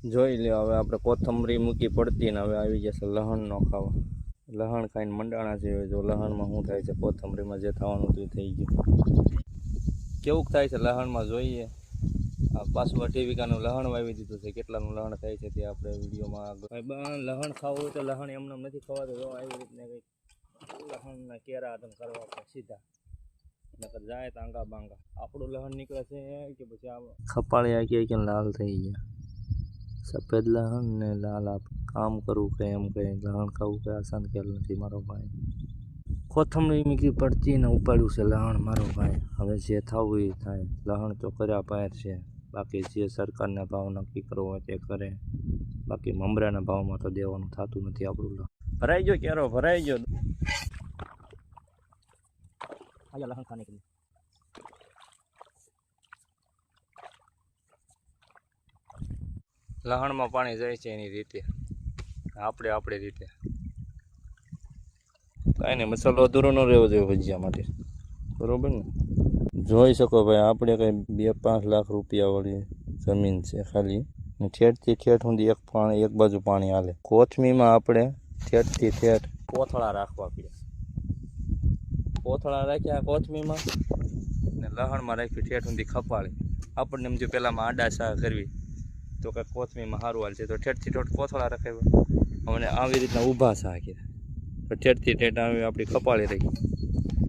જોઈ લ્યો હવે આપણે કોથમરી મૂકી પડતી ને હવે આવી જશે લહણ નો ખાવા. લહણ ખાઈને મંડાણા છે. જો લહણમાં શું થાય છે, કોથમરીમાં જે થવાનું તે થઈ ગયું. કેવું થાય છે લહણમાં જોઈએ. આ પાછું 18 વીઘાનું લહણ વાવી દીધું છે. કેટલાનું લહણ થાય છે તે આપણે વિડીયોમાં લહણ ખાવું હોય તો લહણ એમને નથી ખવાતું. જો આવી રીતને કંઈક લહણના કેરા તમે કરવા પડે સીધા, નકર જાય તાંગા બાંગા. આપણું લહણ નીકળે છે કે પછી આ ખપાળિયા કે લાલ થઈ ગયા. સફેદ લહણ ને લાલ આપ કામ કરવું કે એમ કંઈ લહણ ખાવું કે આસાન ખેલ નથી મારો ભાઈ. કોથમરી મૂકી પડતી ને ઉપાડ્યું છે લહણ મારો ભાઈ. હવે જે થવું એ થાય. લહણ તો કર્યા પાર છે. બાકી જે સરકારને ભાવ નક્કી કરવો હોય તે કરે. બાકી મમરાના ભાવમાં તો દેવાનું થતું નથી આપણું લહણ. ભરાઈ ગયો ક્યારો ભરાઈ ગયો. લહણ ખાને કે લહણમાં પાણી જાય છે એની રીતે, આપણે આપણી રીતે. કાંઈ નહીં, મસાલો અધૂરો ન રહેવો જોઈએ ભજીયા માટે, બરોબર ને. જોઈ શકો ભાઈ, આપણે કંઈ 2-5 લાખ રૂપિયા વાળી જમીન છે ખાલી. ઠેઠથી ઠેઠ સુધી એક બાજુ પાણી હાલે. કોથમીમાં આપણે ઠેઠથી ઠેઠ કોથળા રાખવા પડે. કોથળા રાખ્યા કોથમીમાં ને લહણમાં રાખ્યું ઠેઠ સુધી ખપાળી. આપણને એમ જો પહેલાંમાં આડા સા કરવી તો કંઈક કોથમીમાં સારું હાલ છે, તો ઠેઠથી ઠેઠ કોથળા રખાવ્યા. અને આવી રીતના ઊભા સા કર્યા તો ઠેઠથી ઠેઠ આવી આપણી ખપાળી રહી.